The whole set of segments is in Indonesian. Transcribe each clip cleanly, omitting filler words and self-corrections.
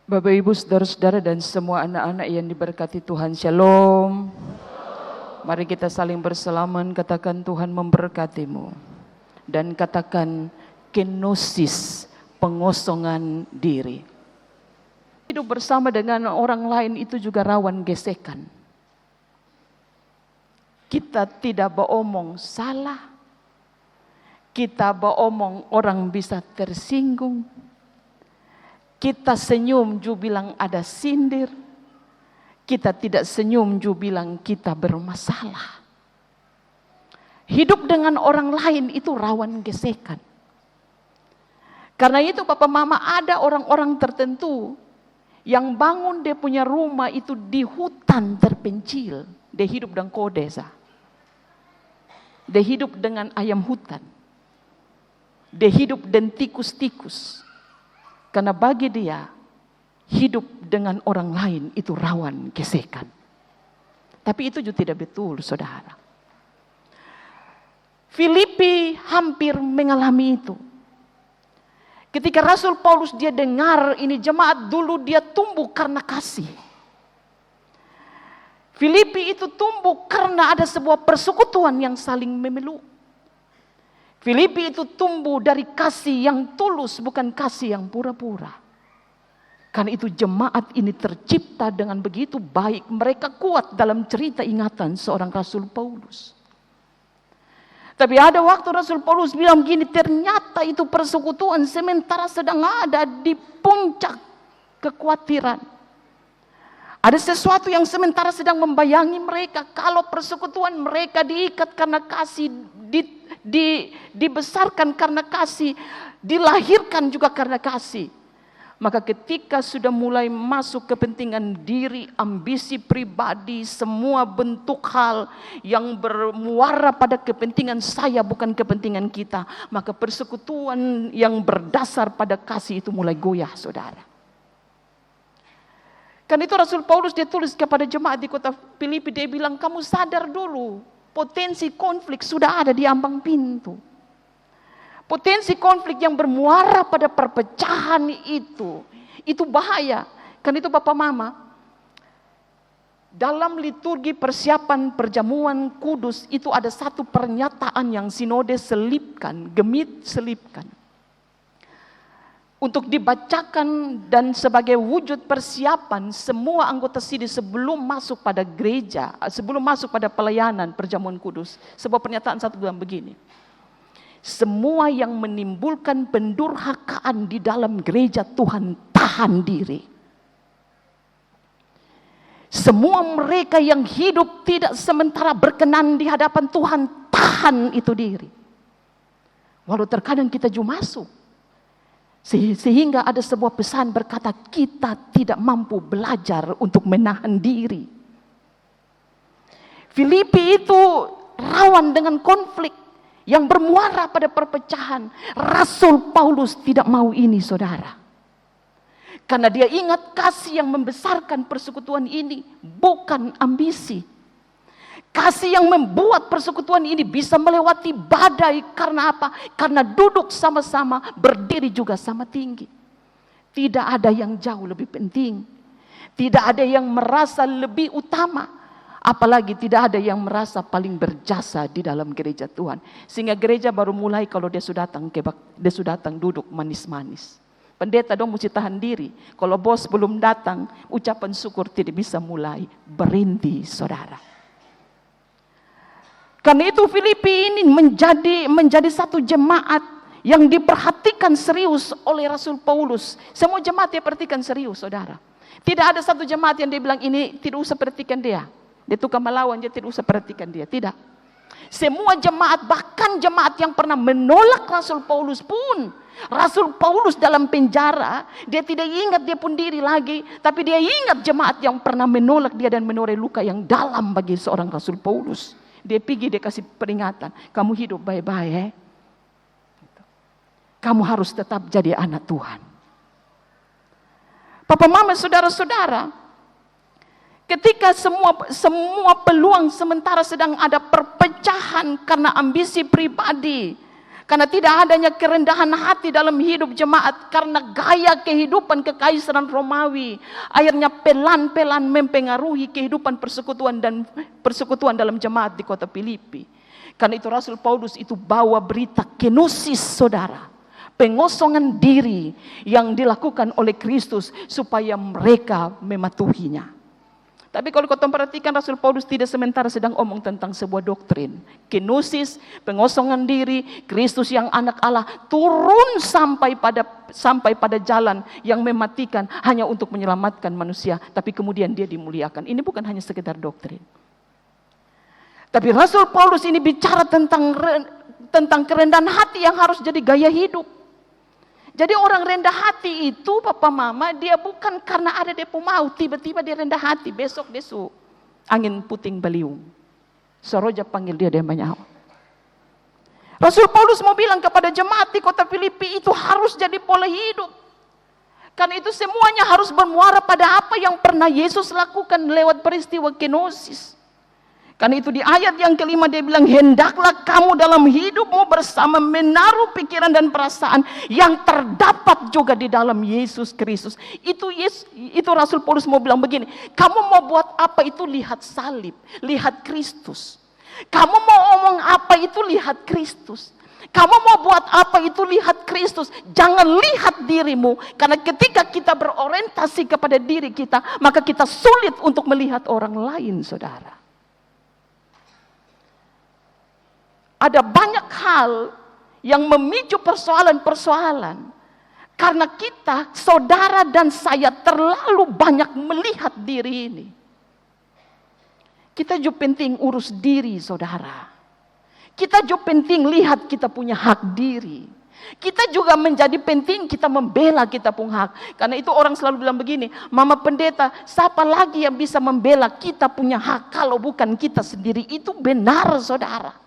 Bapak, Ibu, saudara-saudara dan semua anak-anak yang diberkati Tuhan, Shalom. Mari kita saling bersalaman, katakan Tuhan memberkatimu. Dan katakan kenosis, pengosongan diri. Hidup bersama dengan orang lain itu juga rawan gesekan. Kita tidak beromong salah. Kita beromong orang bisa tersinggung. Kita senyum ju bilang ada sindir. Kita tidak senyum ju bilang kita bermasalah. Hidup dengan orang lain itu rawan gesekan. Karena itu Papa Mama, ada orang-orang tertentu yang bangun dia punya rumah itu di hutan terpencil. Dia hidup dengan kodesa. Dia hidup dengan ayam hutan. Dia hidup dengan tikus-tikus. Karena bagi dia, hidup dengan orang lain itu rawan gesekan. Tapi itu juga tidak betul, saudara. Filipi hampir mengalami itu. Ketika Rasul Paulus dia dengar ini jemaat dulu, dia tumbuh karena kasih. Filipi itu tumbuh karena ada sebuah persekutuan yang saling memeluk. Filipi itu tumbuh dari kasih yang tulus, bukan kasih yang pura-pura. Karena itu jemaat ini tercipta dengan begitu baik. Mereka kuat dalam cerita ingatan seorang Rasul Paulus. Tapi ada waktu Rasul Paulus bilang gini, ternyata itu persekutuan sementara sedang ada di puncak kekhawatiran. Ada sesuatu yang sementara sedang membayangi mereka. Kalau persekutuan mereka diikat karena kasih, dibesarkan karena kasih, dilahirkan juga karena kasih. Maka ketika sudah mulai masuk kepentingan diri, ambisi pribadi, semua bentuk hal yang bermuara pada kepentingan saya bukan kepentingan kita, maka persekutuan yang berdasar pada kasih itu mulai goyah, saudara. Karena itu Rasul Paulus dia tulis kepada jemaat di kota Filipi, dia bilang kamu sadar dulu, potensi konflik sudah ada di ambang pintu. Potensi konflik yang bermuara pada perpecahan itu bahaya. Karena itu Bapak Mama, dalam liturgi persiapan perjamuan kudus itu ada satu pernyataan yang sinode selipkan, gemit selipkan. Untuk dibacakan dan sebagai wujud persiapan semua anggota sidih sebelum masuk pada gereja, sebelum masuk pada pelayanan perjamuan kudus. Sebuah pernyataan satu bilang begini. Semua yang menimbulkan pendurhakaan di dalam gereja Tuhan tahan diri. Semua mereka yang hidup tidak sementara berkenan di hadapan Tuhan tahan itu diri. Walau terkadang kita juga masuk. Sehingga ada sebuah pesan berkata kita tidak mampu belajar untuk menahan diri. Filipi itu rawan dengan konflik yang bermuara pada perpecahan. Rasul Paulus tidak mau ini, saudara. Karena dia ingat kasih yang membesarkan persekutuan ini bukan ambisi. Kasih yang membuat persekutuan ini bisa melewati badai karena apa? Karena duduk sama-sama, berdiri juga sama tinggi. Tidak ada yang jauh lebih penting. Tidak ada yang merasa lebih utama. Apalagi tidak ada yang merasa paling berjasa di dalam gereja Tuhan. Sehingga gereja baru mulai kalau dia sudah datang duduk manis-manis. Pendeta dong mesti tahan diri. Kalau bos belum datang, ucapan syukur tidak bisa mulai. Berhenti, saudara. Karena itu Filipi ini menjadi satu jemaat yang diperhatikan serius oleh Rasul Paulus. Semua jemaat dia perhatikan serius, saudara. Tidak ada satu jemaat yang dia bilang ini tidak usah perhatikan dia. Dia tukang melawan, dia tidak usah perhatikan dia. Tidak. Semua jemaat, bahkan jemaat yang pernah menolak Rasul Paulus pun. Rasul Paulus dalam penjara, dia tidak ingat dia pun diri lagi. Tapi dia ingat jemaat yang pernah menolak dia dan menoreh luka yang dalam bagi seorang Rasul Paulus. Dia pergi, dia kasih peringatan. Kamu hidup baik-baik. Kamu harus tetap jadi anak Tuhan. Papa Mama, saudara-saudara. Ketika semua peluang sementara sedang ada perpecahan karena ambisi pribadi. Karena tidak adanya kerendahan hati dalam hidup jemaat karena gaya kehidupan kekaisaran Romawi. Akhirnya pelan-pelan mempengaruhi kehidupan persekutuan dalam jemaat di kota Filipi. Karena itu Rasul Paulus itu bawa berita kenosis, saudara. Pengosongan diri yang dilakukan oleh Kristus supaya mereka mematuhinya. Tapi kalau kau perhatikan, Rasul Paulus tidak sementara sedang omong tentang sebuah doktrin. Kenosis, pengosongan diri, Kristus yang anak Allah turun sampai pada jalan yang mematikan hanya untuk menyelamatkan manusia. Tapi kemudian dia dimuliakan. Ini bukan hanya sekedar doktrin. Tapi Rasul Paulus ini bicara tentang kerendahan hati yang harus jadi gaya hidup. Jadi orang rendah hati itu, papa mama, dia bukan karena ada dia mau, tiba-tiba dia rendah hati, besok angin puting beliung. Soroja panggil dia banyak. Rasul Paulus mau bilang kepada jemaat di kota Filipi itu harus jadi pola hidup. Karena itu semuanya harus bermuara pada apa yang pernah Yesus lakukan lewat peristiwa kenosis. Karena itu di ayat yang kelima dia bilang, hendaklah kamu dalam hidupmu bersama menaruh pikiran dan perasaan yang terdapat juga di dalam Yesus Kristus. Itu Rasul Paulus mau bilang begini, kamu mau buat apa itu lihat salib, lihat Kristus. Kamu mau omong apa itu lihat Kristus. Kamu mau buat apa itu lihat Kristus. Jangan lihat dirimu, karena ketika kita berorientasi kepada diri kita, maka kita sulit untuk melihat orang lain, saudara. Ada banyak hal yang memicu persoalan-persoalan. Karena kita, saudara dan saya terlalu banyak melihat diri ini. Kita juga penting urus diri, saudara. Kita juga penting lihat kita punya hak diri. Kita juga menjadi penting kita membela kita punya hak. Karena itu orang selalu bilang begini, Mama Pendeta, siapa lagi yang bisa membela kita punya hak kalau bukan kita sendiri? Itu benar, saudara.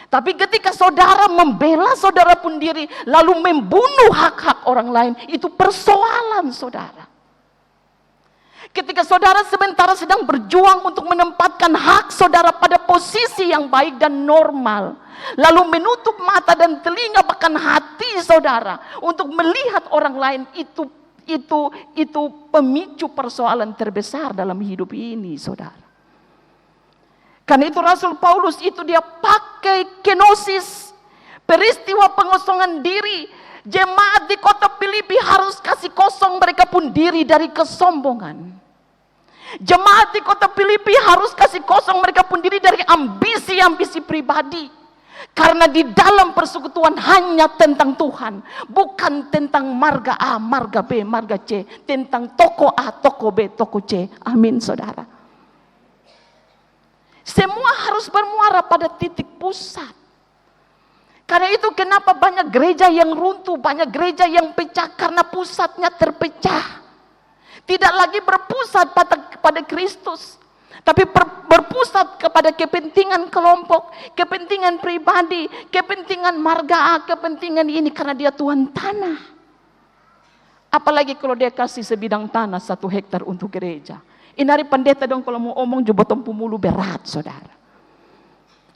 Tapi ketika saudara membela saudara pun diri, lalu membunuh hak-hak orang lain, itu persoalan, saudara. Ketika saudara sementara sedang berjuang untuk menempatkan hak saudara pada posisi yang baik dan normal, lalu menutup mata dan telinga bahkan hati saudara untuk melihat orang lain, itu pemicu persoalan terbesar dalam hidup ini, saudara. Karena itu Rasul Paulus itu dia pakai kenosis, peristiwa pengosongan diri. Jemaat di kota Filipi harus kasih kosong mereka pun diri dari kesombongan. Jemaat di kota Filipi harus kasih kosong mereka pun diri dari ambisi-ambisi pribadi. Karena di dalam persekutuan hanya tentang Tuhan, bukan tentang marga A, marga B, marga C, tentang toko A, toko B, toko C. Amin, saudara. Semua harus bermuara pada titik pusat. Karena itu kenapa banyak gereja yang runtuh, banyak gereja yang pecah, karena pusatnya terpecah. Tidak lagi berpusat pada Kristus, tapi berpusat kepada kepentingan kelompok, kepentingan pribadi, kepentingan marga A, kepentingan ini karena dia Tuhan tanah. Apalagi kalau dia kasih sebidang tanah 1 hektar untuk gereja. Ini hari pendeta dong kalau mau omong jebotom pemulu berat, saudara.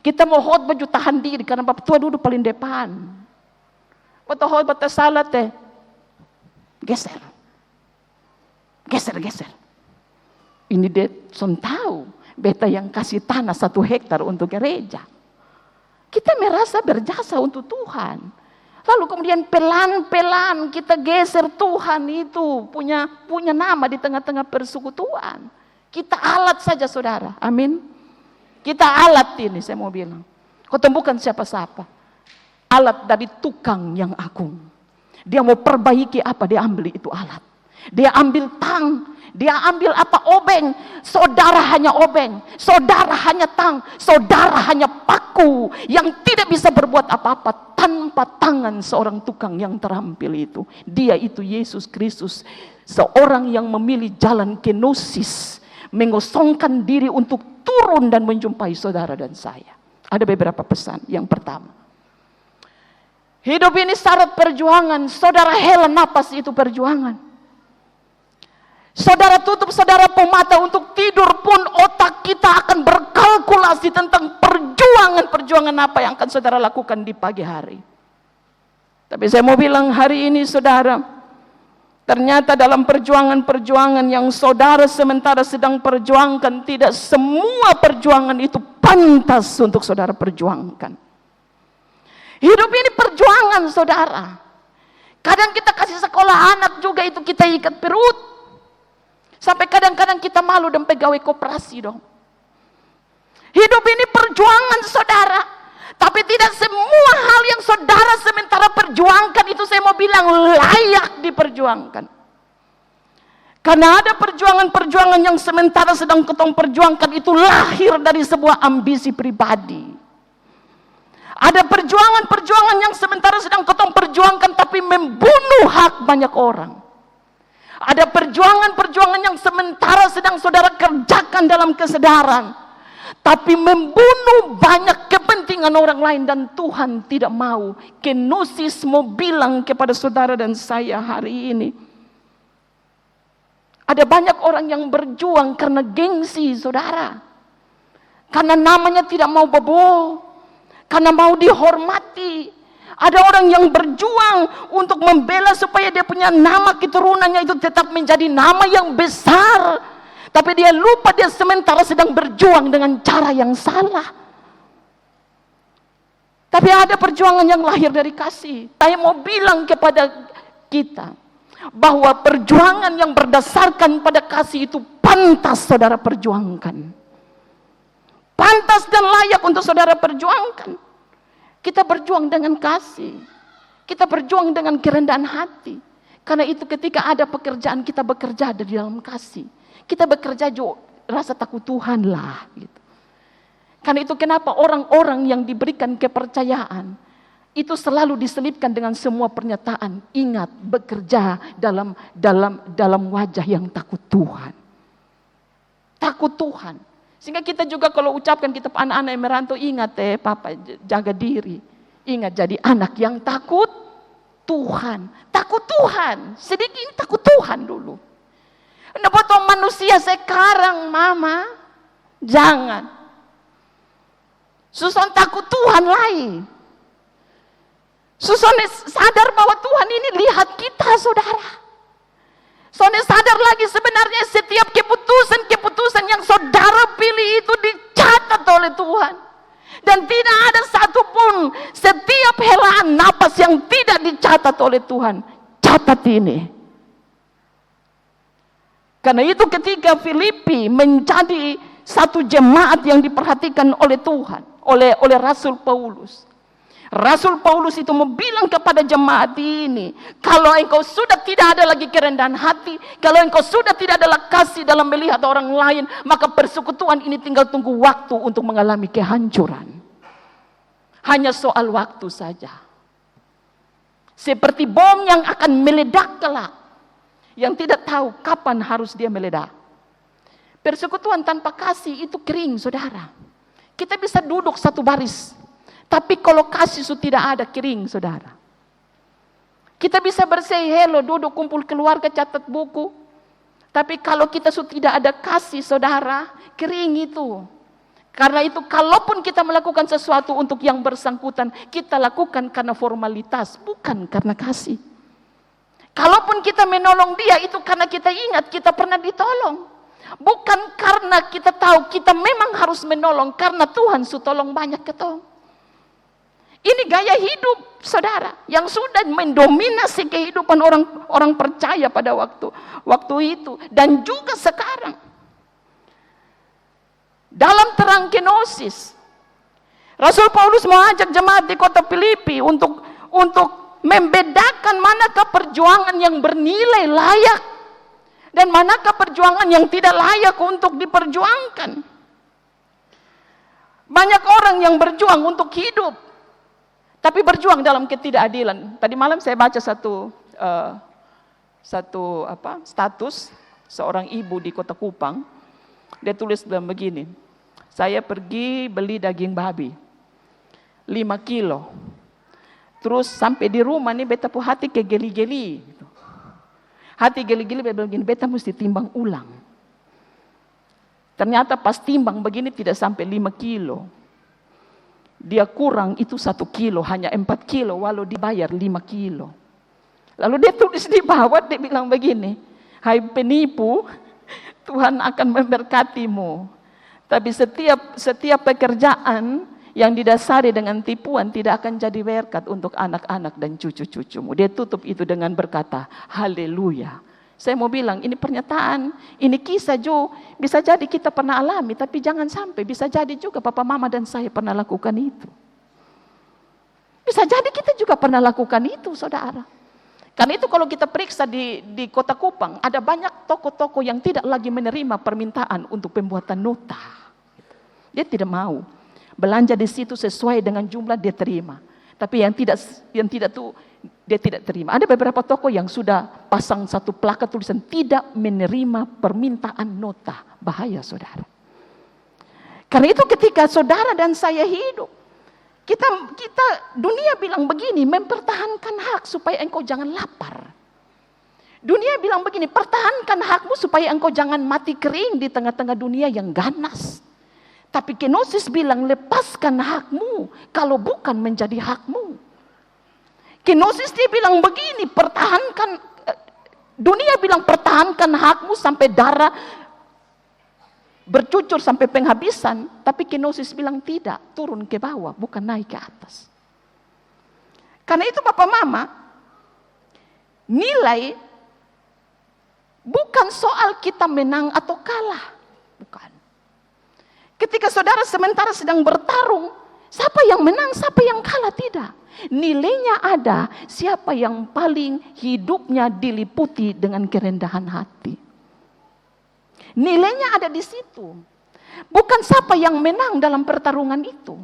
Kita mau khotbah tahan diri karena Bapak Tua duduk paling depan. Waktu khotbah salah teh geser. Ini dia tahu beta yang kasih tanah 1 hektar untuk gereja. Kita merasa berjasa untuk Tuhan. Lalu kemudian pelan-pelan kita geser Tuhan itu punya nama di tengah-tengah persekutuan. Kita alat saja, saudara. Amin. Kita alat ini, saya mau bilang. Kau temukan siapa-siapa. Alat dari tukang yang agung. Dia mau perbaiki apa, dia ambil itu alat. Dia ambil tang, dia ambil apa, obeng. Saudara hanya obeng, saudara hanya tang, saudara hanya paku yang tidak bisa berbuat apa-apa tanpa tangan seorang tukang yang terampil itu. Dia itu Yesus Kristus, seorang yang memilih jalan kenosis, mengosongkan diri untuk turun dan menjumpai saudara dan saya. Ada beberapa pesan. Yang pertama, hidup ini syarat perjuangan. Saudara hela napas itu perjuangan. Saudara tutup saudara mata untuk tidur pun, otak kita akan berkalkulasi tentang perjuangan apa yang akan saudara lakukan di pagi hari. Tapi saya mau bilang hari ini saudara, ternyata dalam perjuangan yang saudara sementara sedang perjuangkan, tidak semua perjuangan itu pantas untuk saudara perjuangkan. Hidup ini perjuangan saudara. Kadang kita kasih sekolah anak juga itu kita ikat perut. Sampai kadang-kadang kita malu dan pegawai koperasi dong. Hidup ini perjuangan saudara. Tapi tidak semua hal yang saudara sementara perjuangkan itu saya mau bilang layak diperjuangkan. Karena ada perjuangan-perjuangan yang sementara sedang ketong perjuangkan itu lahir dari sebuah ambisi pribadi. Ada perjuangan-perjuangan yang sementara sedang ketong perjuangkan tapi membunuh hak banyak orang. Ada perjuangan-perjuangan yang sementara sedang saudara kerjakan dalam kesadaran, tapi membunuh banyak kepentingan orang lain dan Tuhan tidak mau. Kenosis mau bilang kepada saudara dan saya hari ini, ada banyak orang yang berjuang karena gengsi saudara, karena namanya tidak mau bobo, karena mau dihormati. Ada orang yang berjuang untuk membela supaya dia punya nama keturunannya itu tetap menjadi nama yang besar. Tapi dia lupa dia sementara sedang berjuang dengan cara yang salah. Tapi ada perjuangan yang lahir dari kasih. Saya mau bilang kepada kita bahwa perjuangan yang berdasarkan pada kasih itu pantas saudara perjuangkan. Pantas dan layak untuk saudara perjuangkan. Kita berjuang dengan kasih. Kita berjuang dengan kerendahan hati. Karena itu ketika ada pekerjaan kita bekerja di dalam kasih. Kita bekerja juga rasa takut Tuhan lah. Gitu. Karena itu kenapa orang-orang yang diberikan kepercayaan itu selalu diselipkan dengan semua pernyataan. Ingat bekerja dalam wajah yang takut Tuhan. Takut Tuhan. Sehingga kita juga kalau ucapkan kita anak-anak yang merantau, ingat papa jaga diri. Ingat jadi anak yang takut Tuhan. Takut Tuhan. Sedikit takut Tuhan dulu. Nah potong manusia sekarang mama. Jangan. Susun takut Tuhan lain. Susun sadar bahwa Tuhan ini lihat kita saudara. Soalnya sadar lagi sebenarnya setiap keputusan yang saudara pilih itu dicatat oleh Tuhan. Dan tidak ada satupun setiap helaan napas yang tidak dicatat oleh Tuhan. Catat ini. Karena itu ketika Filipi menjadi satu jemaat yang diperhatikan oleh Tuhan. Oleh Rasul Paulus. Rasul Paulus itu mau bilang kepada jemaat ini, kalau engkau sudah tidak ada lagi kerendahan hati, kalau engkau sudah tidak ada kasih dalam melihat orang lain, maka persekutuan ini tinggal tunggu waktu untuk mengalami kehancuran. Hanya soal waktu saja. Seperti bom yang akan meledak kelak, yang tidak tahu kapan harus dia meledak. Persekutuan tanpa kasih itu kering, saudara. Kita bisa duduk satu baris. Tapi kalau kasih itu tidak ada, kering saudara. Kita bisa bersay hello, duduk kumpul keluarga, catat buku. Tapi kalau kita sudah tidak ada kasih saudara, kering itu. Karena itu kalaupun kita melakukan sesuatu untuk yang bersangkutan, kita lakukan karena formalitas, bukan karena kasih. Kalaupun kita menolong dia, itu karena kita ingat kita pernah ditolong. Bukan karena kita tahu kita memang harus menolong, karena Tuhan sudah tolong banyak ketong. Ini gaya hidup saudara yang sudah mendominasi kehidupan orang percaya pada waktu itu dan juga sekarang. Dalam terang kenosis, Rasul Paulus mengajak jemaat di kota Filipi untuk membedakan manakah perjuangan yang bernilai layak dan manakah perjuangan yang tidak layak untuk diperjuangkan. Banyak orang yang berjuang untuk hidup, tapi berjuang dalam ketidakadilan. Tadi malam saya baca satu status seorang ibu di Kota Kupang. Dia tulis dalam begini, saya pergi beli daging babi 5 kilo. Terus sampai di rumah nih beta pu hati ke geli-geli. Hati geli-geli begini, beta mesti timbang ulang. Ternyata pas timbang begini tidak sampai 5 kilo. Dia kurang itu 1 kilo, hanya 4 kilo, walau dibayar 5 kilo. Lalu dia tulis di bawah, dia bilang begini, hai penipu, Tuhan akan memberkatimu. Tapi setiap pekerjaan yang didasari dengan tipuan tidak akan jadi berkat untuk anak-anak dan cucu-cucumu. Dia tutup itu dengan berkata, haleluya. Saya mau bilang, ini pernyataan, ini kisah Jo. Bisa jadi kita pernah alami, tapi jangan sampai. Bisa jadi juga papa mama dan saya pernah lakukan itu. Bisa jadi kita juga pernah lakukan itu, saudara. Karena itu kalau kita periksa di Kota Kupang, ada banyak toko-toko yang tidak lagi menerima permintaan untuk pembuatan nota. Dia tidak mau. Belanja di situ sesuai dengan jumlah dia terima. Tapi yang tidak tuh dia tidak terima. Ada beberapa toko yang sudah pasang satu plakat tulisan tidak menerima permintaan nota. Bahaya, saudara. Karena itu ketika saudara dan saya hidup, kita dunia bilang begini, mempertahankan hak supaya engkau jangan lapar. Dunia bilang begini, pertahankan hakmu supaya engkau jangan mati kering di tengah-tengah dunia yang ganas. Tapi kenosis bilang lepaskan hakmu kalau bukan menjadi hakmu. Kenosis dia bilang begini, pertahankan, dunia bilang pertahankan hakmu sampai darah bercucur sampai penghabisan. Tapi kenosis bilang tidak, turun ke bawah, bukan naik ke atas. Karena itu Bapak Mama, nilai bukan soal kita menang atau kalah. Bukan. Ketika saudara sementara sedang bertarung, siapa yang menang, siapa yang kalah, tidak. Nilainya ada, siapa yang paling hidupnya diliputi dengan kerendahan hati. Nilainya ada di situ. Bukan siapa yang menang dalam pertarungan itu.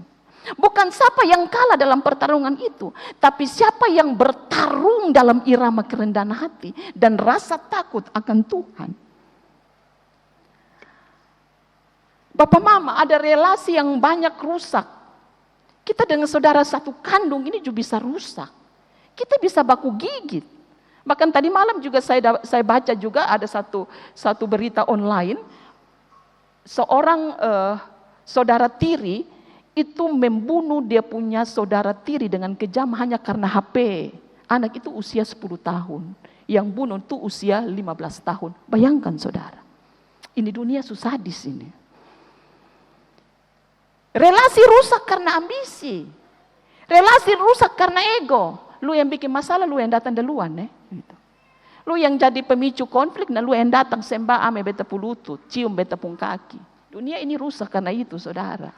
Bukan siapa yang kalah dalam pertarungan itu. Tapi siapa yang bertarung dalam irama kerendahan hati dan rasa takut akan Tuhan. Bapak Mama, ada relasi yang banyak rusak. Kita dengan saudara satu kandung ini juga bisa rusak. Kita bisa baku gigit. Bahkan tadi malam juga saya baca juga ada satu berita online. Seorang saudara tiri itu membunuh dia punya saudara tiri dengan kejam hanya karena HP. Anak itu usia 10 tahun. Yang bunuh itu usia 15 tahun. Bayangkan saudara. Ini dunia susah di sini. Relasi rusak karena ambisi. Relasi rusak karena ego. Lu yang bikin masalah, lu yang datang duluan. Gitu. Lu yang jadi pemicu konflik, nah lu yang datang sembah ame beta pulutut, cium beta pun kaki. Dunia ini rusak karena itu, saudara.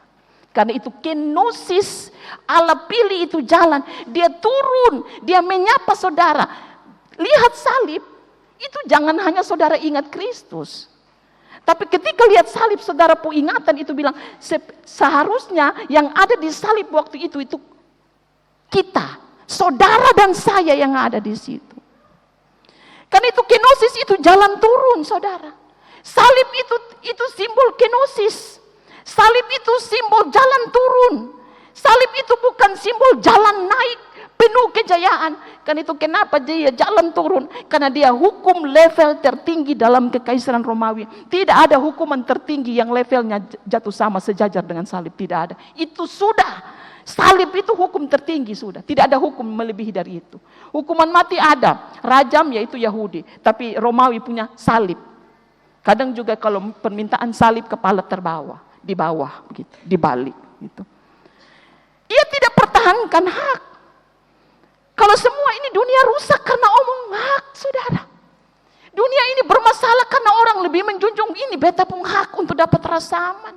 Karena itu kenosis, Allah pilih itu jalan. Dia turun, dia menyapa saudara. Lihat salib, itu jangan hanya saudara ingat Kristus. Tapi ketika lihat salib, saudara pu ingatan itu bilang, seharusnya yang ada di salib waktu itu kita, saudara dan saya yang ada di situ. Karena itu kenosis itu jalan turun, saudara. Salib itu simbol kenosis. Salib itu simbol jalan turun. Salib itu bukan simbol jalan naik penuh kejayaan. Karena itu kenapa dia jalan turun? Karena dia hukum level tertinggi dalam kekaisaran Romawi. Tidak ada hukuman tertinggi yang levelnya jatuh sama sejajar dengan salib. Tidak ada. Itu sudah. Salib itu hukum tertinggi sudah. Tidak ada hukum melebihi dari itu. Hukuman mati ada. Rajam yaitu Yahudi. Tapi Romawi punya salib. Kadang juga kalau permintaan salib kepala terbawa. Di bawah begitu. Dibalik gitu. Ia tidak pertahankan hak. Kalau semua ini dunia rusak karena omong hak, saudara. Dunia ini bermasalah karena orang lebih menjunjung ini beta punya hak untuk dapat rasa aman.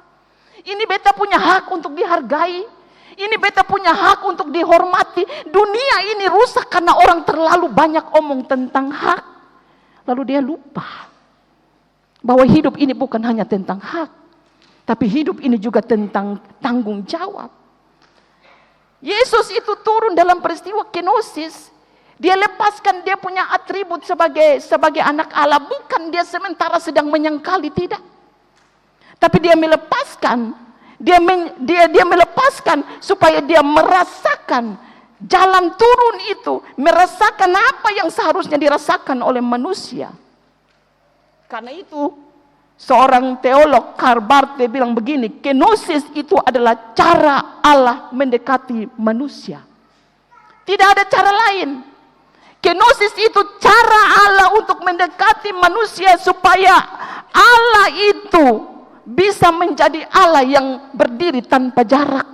Ini beta punya hak untuk dihargai. Ini beta punya hak untuk dihormati. Dunia ini rusak karena orang terlalu banyak omong tentang hak. Lalu dia lupa bahwa hidup ini bukan hanya tentang hak, tapi hidup ini juga tentang tanggung jawab. Yesus itu turun dalam peristiwa kenosis. Dia lepaskan dia punya atribut sebagai anak Allah. Bukan dia sementara sedang menyangkali, tidak. Tapi dia melepaskan. Dia melepaskan supaya dia merasakan Jalan turun itu merasakan apa yang seharusnya dirasakan oleh manusia. Karena itu seorang teolog Karl Barth bilang begini, kenosis itu adalah cara Allah mendekati manusia. Tidak ada cara lain. Kenosis itu cara Allah untuk mendekati manusia supaya Allah itu bisa menjadi Allah yang berdiri tanpa jarak.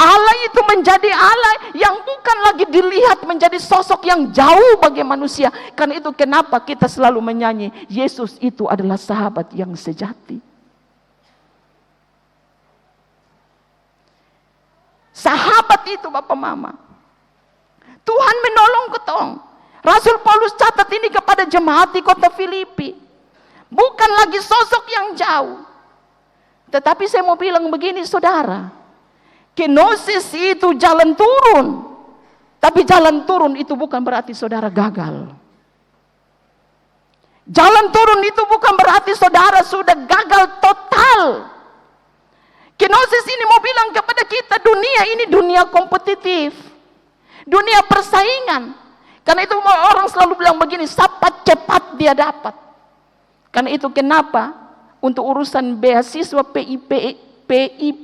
Allah itu menjadi Allah yang bukan lagi dilihat menjadi sosok yang jauh bagi manusia. Karena itu kenapa kita selalu menyanyi, Yesus itu adalah sahabat yang sejati. Sahabat itu Bapak Mama. Tuhan menolong ketong. Rasul Paulus catat ini kepada jemaat di kota Filipi. Bukan lagi sosok yang jauh. Tetapi saya mau bilang begini saudara. Kenosis itu jalan turun. Tapi jalan turun itu bukan berarti saudara gagal. Jalan turun itu bukan berarti saudara sudah gagal total. Kenosis ini mau bilang kepada kita, dunia ini dunia kompetitif. Dunia persaingan. Karena itu orang selalu bilang begini, siapa cepat dia dapat. Karena itu kenapa untuk urusan beasiswa PIP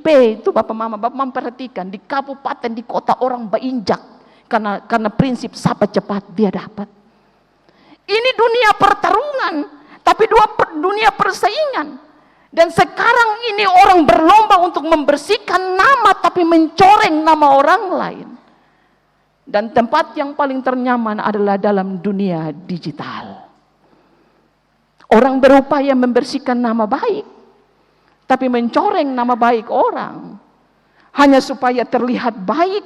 itu Bapak Mama perhatikan di kabupaten, di kota orang berinjak karena prinsip siapa cepat dia dapat. Ini dunia pertarungan, tapi dunia persaingan. Dan sekarang ini orang berlomba untuk membersihkan nama tapi mencoreng nama orang lain. Dan tempat yang paling ternyaman adalah dalam dunia digital. Orang berupaya membersihkan nama baik, tapi mencoreng nama baik orang hanya supaya terlihat baik.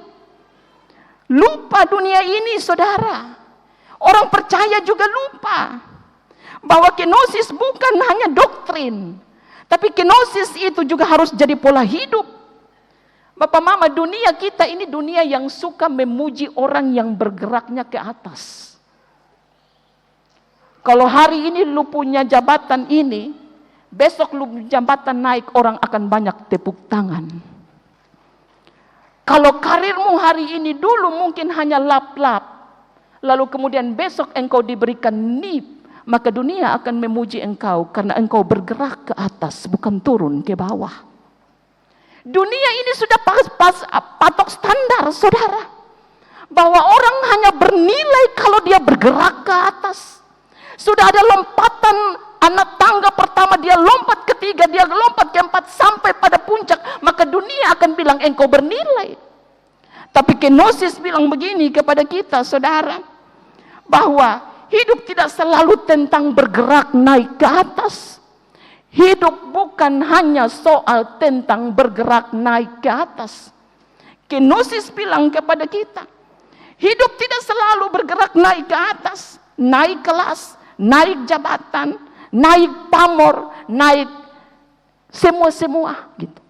Lupa dunia ini saudara. Orang percaya juga lupa bahwa kenosis bukan hanya doktrin, tapi kenosis itu juga harus jadi pola hidup. Bapak Mama, dunia kita ini dunia yang suka memuji orang yang bergeraknya ke atas. Kalau hari ini lu punya jabatan ini, besok lu jabatan naik, orang akan banyak tepuk tangan. Kalau karirmu hari ini dulu mungkin hanya lap-lap, lalu kemudian besok engkau diberikan nip, maka dunia akan memuji engkau karena engkau bergerak ke atas, bukan turun ke bawah. Dunia ini sudah patok standar saudara, bahwa orang hanya bernilai kalau dia bergerak ke atas. Sudah ada lompatan anak tangga pertama, dia lompat ketiga, dia lompat keempat sampai pada puncak, maka dunia akan bilang engkau bernilai. Tapi kenosis bilang begini kepada kita saudara, bahwa hidup tidak selalu tentang bergerak naik ke atas. Hidup bukan hanya soal tentang bergerak naik ke atas. Kenosis bilang kepada kita, hidup tidak selalu bergerak naik ke atas, naik kelas, naik jabatan, naik pamor, naik semua gitu.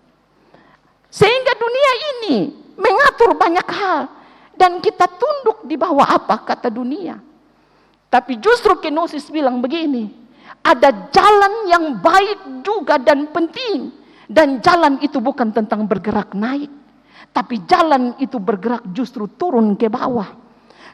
Sehingga dunia ini mengatur banyak hal dan kita tunduk di bawah apa kata dunia. Tapi justru kenosis bilang begini, ada jalan yang baik juga dan penting, dan jalan itu bukan tentang bergerak naik, tapi jalan itu bergerak justru turun ke bawah.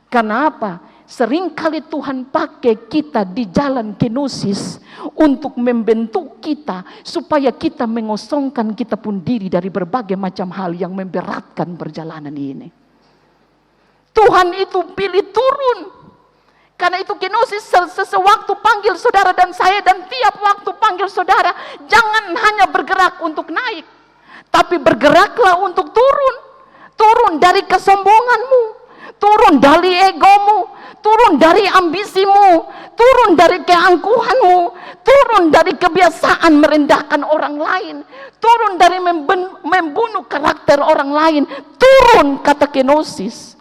Karena apa? Seringkali Tuhan pakai kita di jalan kenosis untuk membentuk kita supaya kita mengosongkan kita pun diri dari berbagai macam hal yang memberatkan perjalanan ini. Tuhan itu pilih turun. Karena itu kenosis sewaktu panggil saudara dan saya, dan tiap waktu panggil saudara, jangan hanya bergerak untuk naik, tapi bergeraklah untuk turun. Turun dari kesombonganmu, turun dari egomu, turun dari ambisimu, turun dari keangkuhanmu, turun dari kebiasaan merendahkan orang lain, turun dari membunuh karakter orang lain, turun kata kenosis.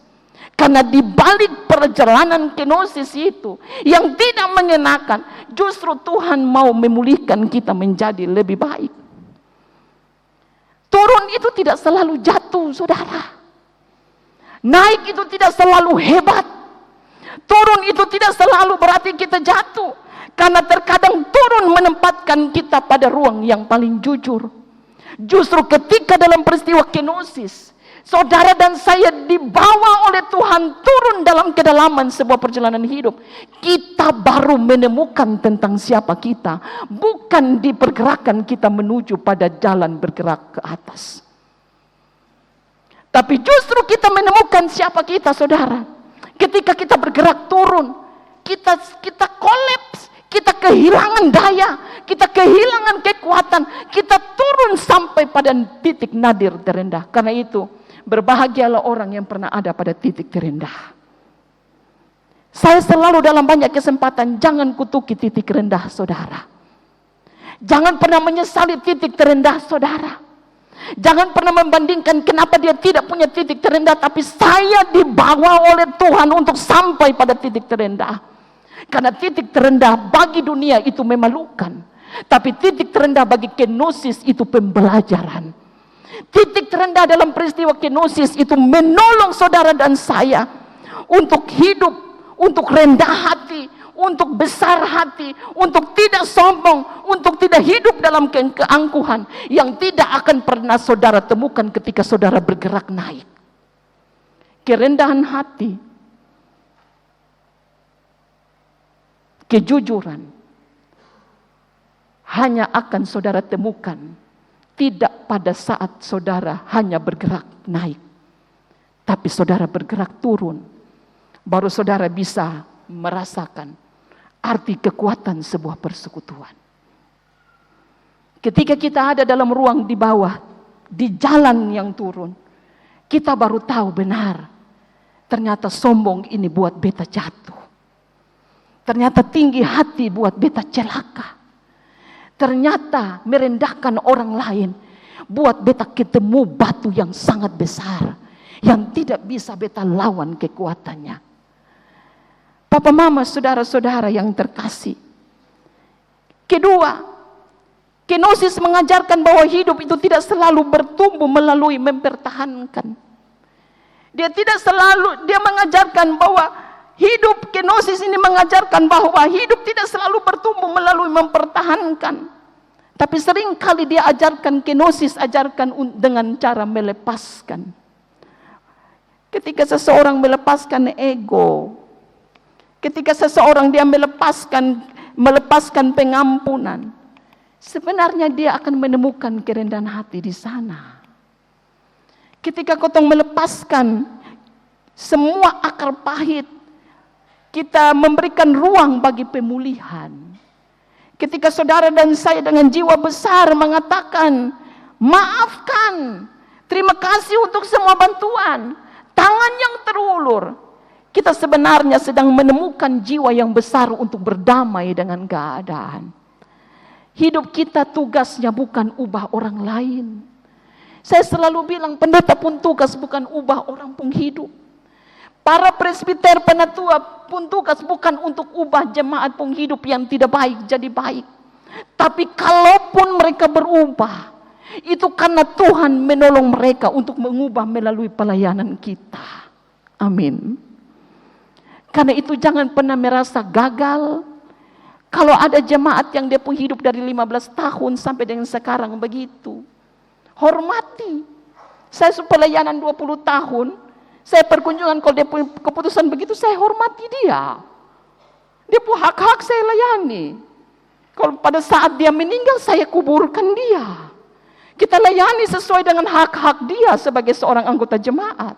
Karena di balik perjalanan kenosis itu yang tidak mengenakan, justru Tuhan mau memulihkan kita menjadi lebih baik. Turun itu tidak selalu jatuh, saudara. Naik itu tidak selalu hebat. Turun itu tidak selalu berarti kita jatuh. Karena terkadang turun menempatkan kita pada ruang yang paling jujur. Justru ketika dalam peristiwa kenosis, Saudara dan saya dibawa oleh Tuhan turun dalam kedalaman sebuah perjalanan hidup. Kita baru menemukan tentang siapa kita. Bukan dipergerakan kita menuju pada jalan bergerak ke atas. Tapi justru kita menemukan siapa kita, saudara. Ketika kita bergerak turun, kita kolaps, kita kehilangan daya, kita kehilangan kekuatan, kita turun sampai pada titik nadir terendah. Karena itu, berbahagialah orang yang pernah ada pada titik terendah. Saya selalu dalam banyak kesempatan, jangan kutuki titik rendah saudara. Jangan pernah menyesali titik terendah saudara. Jangan pernah membandingkan kenapa dia tidak punya titik terendah, tapi saya dibawa oleh Tuhan untuk sampai pada titik terendah. Karena titik terendah bagi dunia itu memalukan, tapi titik terendah bagi kenosis itu pembelajaran. Titik terendah dalam peristiwa kenosis itu menolong saudara dan saya untuk hidup, untuk rendah hati, untuk besar hati, untuk tidak sombong, untuk tidak hidup dalam keangkuhan yang tidak akan pernah saudara temukan ketika saudara bergerak naik. Kerendahan hati, kejujuran hanya akan saudara temukan tidak pada saat saudara hanya bergerak naik, tapi saudara bergerak turun, baru saudara bisa merasakan arti kekuatan sebuah persekutuan. Ketika kita ada dalam ruang di bawah, di jalan yang turun, kita baru tahu benar, ternyata sombong ini buat beta jatuh. Ternyata tinggi hati buat beta celaka. Ternyata merendahkan orang lain buat beta ketemu batu yang sangat besar yang tidak bisa beta lawan kekuatannya. Papa mama saudara-saudara yang terkasih. Kedua, kenosis mengajarkan bahwa hidup itu tidak selalu bertumbuh melalui mempertahankan. Dia mengajarkan bahwa hidup kenosis ini mengajarkan bahwa hidup tidak selalu bertumbuh melalui mempertahankan. Tapi seringkali dia ajarkan kenosis, ajarkan dengan cara melepaskan. Ketika seseorang melepaskan ego, ketika seseorang dia melepaskan pengampunan, sebenarnya dia akan menemukan kerendahan hati di sana. Ketika kotong melepaskan semua akar pahit, kita memberikan ruang bagi pemulihan. Ketika saudara dan saya dengan jiwa besar mengatakan, maafkan, terima kasih untuk semua bantuan, tangan yang terulur, kita sebenarnya sedang menemukan jiwa yang besar untuk berdamai dengan keadaan. Hidup kita tugasnya bukan ubah orang lain. Saya selalu bilang, pendeta pun tugas bukan ubah orang pun hidup. Para presbiter penatua pun tugas bukan untuk ubah jemaat penghidup yang tidak baik jadi baik. Tapi kalaupun mereka berubah, itu karena Tuhan menolong mereka untuk mengubah melalui pelayanan kita. Amin. Karena itu jangan pernah merasa gagal. Kalau ada jemaat yang dia pun hidup dari 15 tahun sampai dengan sekarang begitu. Hormati. Saya pelayanan 20 tahun. Saya perkunjungan kalau dia punya keputusan begitu, saya hormati dia. Dia punya hak-hak saya layani. Kalau pada saat dia meninggal, saya kuburkan dia. Kita layani sesuai dengan hak-hak dia sebagai seorang anggota jemaat.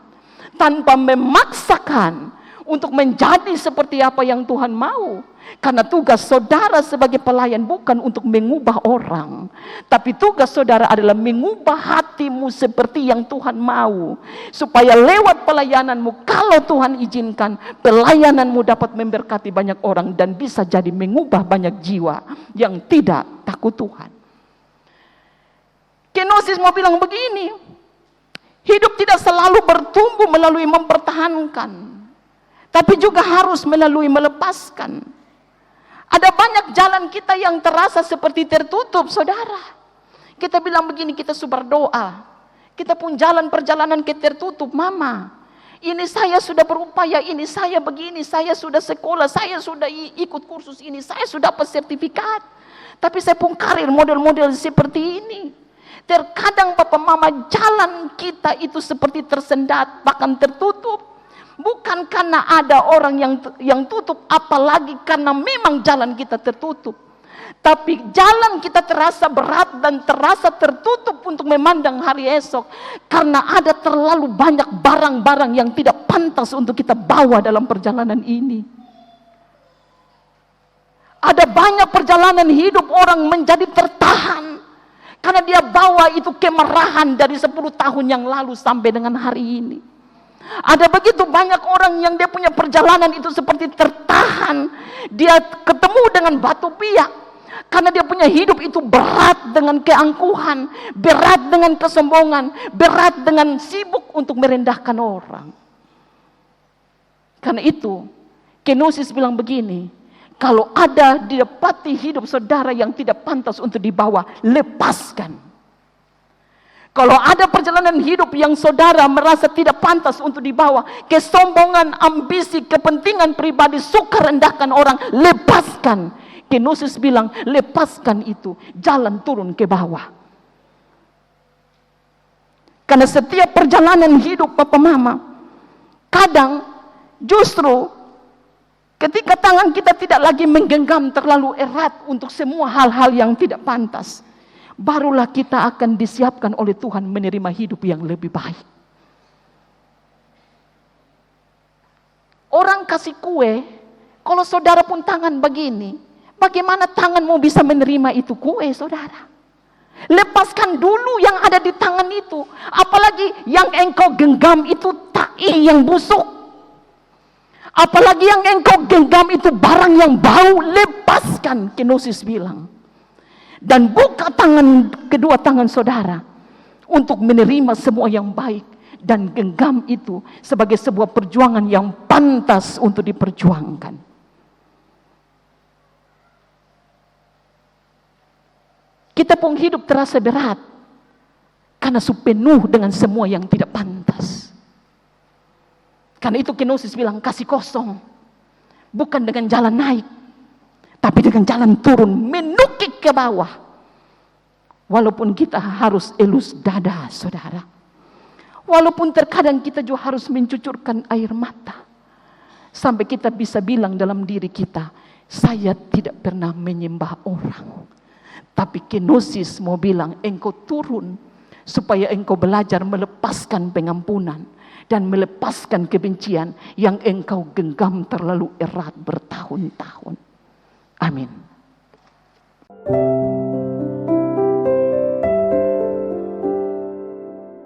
Tanpa memaksakan untuk menjadi seperti apa yang Tuhan mau. Karena tugas saudara sebagai pelayan bukan untuk mengubah orang, tapi tugas saudara adalah mengubah hatimu seperti yang Tuhan mau, supaya lewat pelayananmu, kalau Tuhan izinkan, pelayananmu dapat memberkati banyak orang dan bisa jadi mengubah banyak jiwa yang tidak takut Tuhan. Kenosis mau bilang begini, hidup tidak selalu bertumbuh melalui mempertahankan, tapi juga harus melalui melepaskan. Ada banyak jalan kita yang terasa seperti tertutup, saudara. Kita bilang begini, kita berdoa. Kita pun jalan perjalanan ke tertutup, mama. Ini saya sudah berupaya, ini saya begini, saya sudah sekolah, saya sudah ikut kursus ini, saya sudah dapat sertifikat. Tapi saya pun karir model-model seperti ini. Terkadang Papa Mama, jalan kita itu seperti tersendat, bahkan tertutup. Bukan karena ada orang yang tutup, apalagi karena memang jalan kita tertutup. Tapi jalan kita terasa berat dan terasa tertutup untuk memandang hari esok. Karena ada terlalu banyak barang-barang yang tidak pantas untuk kita bawa dalam perjalanan ini. Ada banyak perjalanan hidup orang menjadi tertahan. Karena dia bawa itu kemarahan dari 10 tahun yang lalu sampai dengan hari ini. Ada begitu banyak orang yang dia punya perjalanan itu seperti tertahan. Dia ketemu dengan batu piak. Karena dia punya hidup itu berat dengan keangkuhan, berat dengan kesombongan, berat dengan sibuk untuk merendahkan orang. Karena itu, Kenosis bilang begini, kalau ada didapati hidup saudara yang tidak pantas untuk dibawa, lepaskan. Kalau ada perjalanan hidup yang saudara merasa tidak pantas untuk dibawa, kesombongan, ambisi, kepentingan pribadi, suka rendahkan orang, lepaskan. Kenosis bilang, lepaskan itu, jalan turun ke bawah. Karena setiap perjalanan hidup Papa Mama, kadang justru ketika tangan kita tidak lagi menggenggam terlalu erat untuk semua hal-hal yang tidak pantas, barulah kita akan disiapkan oleh Tuhan menerima hidup yang lebih baik. Orang kasih kue, kalau saudara pun tangan begini, bagaimana tanganmu bisa menerima itu kue, saudara? Lepaskan dulu yang ada di tangan itu. Apalagi yang engkau genggam itu tai yang busuk. Apalagi yang engkau genggam itu barang yang bau, lepaskan, Kenosis bilang. Dan buka kedua tangan saudara untuk menerima semua yang baik dan genggam itu sebagai sebuah perjuangan yang pantas untuk diperjuangkan. Kita pun hidup terasa berat karena penuh dengan semua yang tidak pantas. Karena itu Kenosis bilang, kasih kosong bukan dengan jalan naik, tapi dengan jalan turun, menukik ke bawah. Walaupun kita harus elus dada, saudara. Walaupun terkadang kita juga harus mencucurkan air mata. Sampai kita bisa bilang dalam diri kita, saya tidak pernah menyembah orang. Tapi Kenosis mau bilang, engkau turun supaya engkau belajar melepaskan pengampunan dan melepaskan kebencian yang engkau genggam terlalu erat bertahun-tahun. Amin.